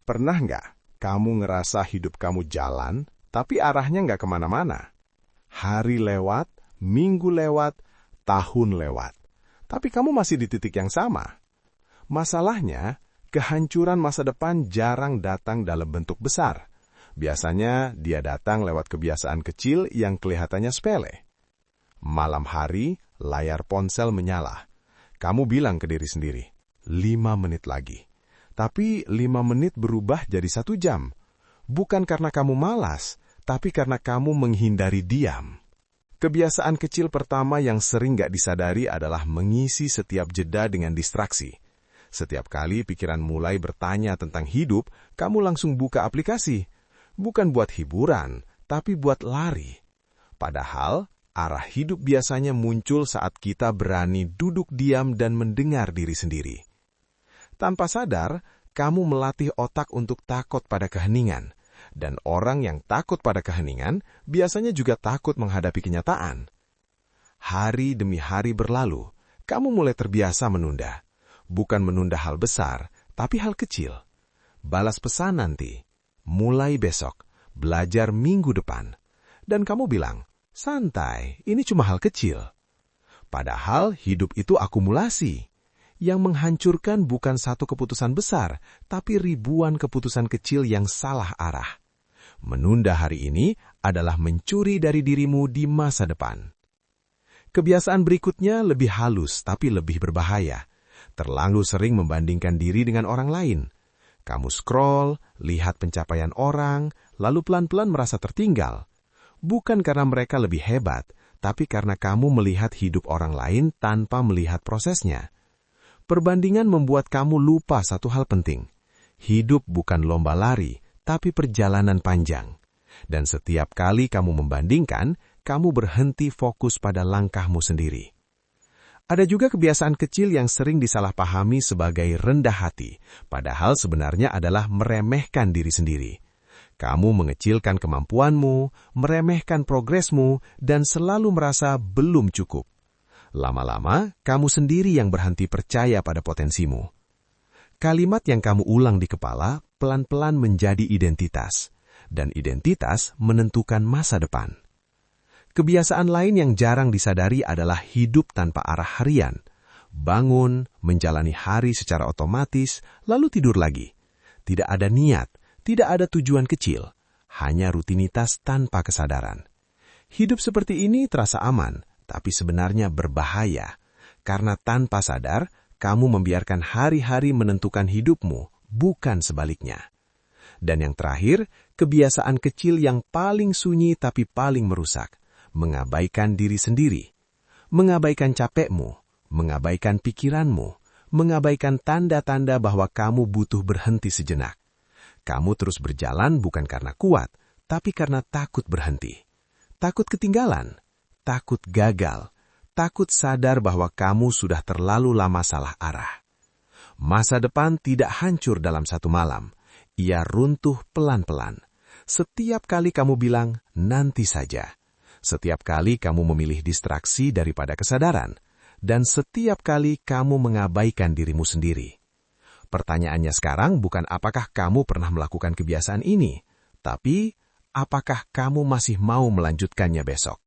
Pernah nggak kamu ngerasa hidup kamu jalan, tapi arahnya nggak kemana-mana? Hari lewat, minggu lewat, tahun lewat. Tapi kamu masih di titik yang sama. Masalahnya, kehancuran masa depan jarang datang dalam bentuk besar. Biasanya dia datang lewat kebiasaan kecil yang kelihatannya sepele. Malam hari, layar ponsel menyala. Kamu bilang ke diri sendiri, 5 menit lagi. Tapi 5 menit berubah jadi 1 jam. Bukan karena kamu malas, tapi karena kamu menghindari diam. Kebiasaan kecil pertama yang sering gak disadari adalah mengisi setiap jeda dengan distraksi. Setiap kali pikiran mulai bertanya tentang hidup, kamu langsung buka aplikasi. Bukan buat hiburan, tapi buat lari. Padahal, arah hidup biasanya muncul saat kita berani duduk diam dan mendengar diri sendiri. Tanpa sadar, kamu melatih otak untuk takut pada keheningan. Dan orang yang takut pada keheningan biasanya juga takut menghadapi kenyataan. Hari demi hari berlalu, kamu mulai terbiasa menunda. Bukan menunda hal besar, tapi hal kecil. Balas pesan nanti, mulai besok, belajar minggu depan. Dan kamu bilang, santai, ini cuma hal kecil. Padahal hidup itu akumulasi. Yang menghancurkan bukan satu keputusan besar, tapi ribuan keputusan kecil yang salah arah. Menunda hari ini adalah mencuri dari dirimu di masa depan. Kebiasaan berikutnya lebih halus tapi lebih berbahaya. Terlalu sering membandingkan diri dengan orang lain. Kamu scroll, lihat pencapaian orang, lalu pelan-pelan merasa tertinggal. Bukan karena mereka lebih hebat, tapi karena kamu melihat hidup orang lain tanpa melihat prosesnya. Perbandingan membuat kamu lupa satu hal penting. Hidup bukan lomba lari, tapi perjalanan panjang. Dan setiap kali kamu membandingkan, kamu berhenti fokus pada langkahmu sendiri. Ada juga kebiasaan kecil yang sering disalahpahami sebagai rendah hati, padahal sebenarnya adalah meremehkan diri sendiri. Kamu mengecilkan kemampuanmu, meremehkan progresmu, dan selalu merasa belum cukup. Lama-lama, kamu sendiri yang berhenti percaya pada potensimu. Kalimat yang kamu ulang di kepala pelan-pelan menjadi identitas, dan identitas menentukan masa depan. Kebiasaan lain yang jarang disadari adalah hidup tanpa arah harian. Bangun, menjalani hari secara otomatis, lalu tidur lagi. Tidak ada niat, tidak ada tujuan kecil, hanya rutinitas tanpa kesadaran. Hidup seperti ini terasa aman, tapi sebenarnya berbahaya, karena tanpa sadar, kamu membiarkan hari-hari menentukan hidupmu, bukan sebaliknya. Dan yang terakhir, kebiasaan kecil yang paling sunyi tapi paling merusak, mengabaikan diri sendiri, mengabaikan capekmu, mengabaikan pikiranmu, mengabaikan tanda-tanda bahwa kamu butuh berhenti sejenak. Kamu terus berjalan bukan karena kuat, tapi karena takut berhenti. Takut ketinggalan. Takut gagal, takut sadar bahwa kamu sudah terlalu lama salah arah. Masa depan tidak hancur dalam satu malam, ia runtuh pelan-pelan. Setiap kali kamu bilang, nanti saja. Setiap kali kamu memilih distraksi daripada kesadaran. Dan setiap kali kamu mengabaikan dirimu sendiri. Pertanyaannya sekarang bukan apakah kamu pernah melakukan kebiasaan ini, tapi apakah kamu masih mau melanjutkannya besok?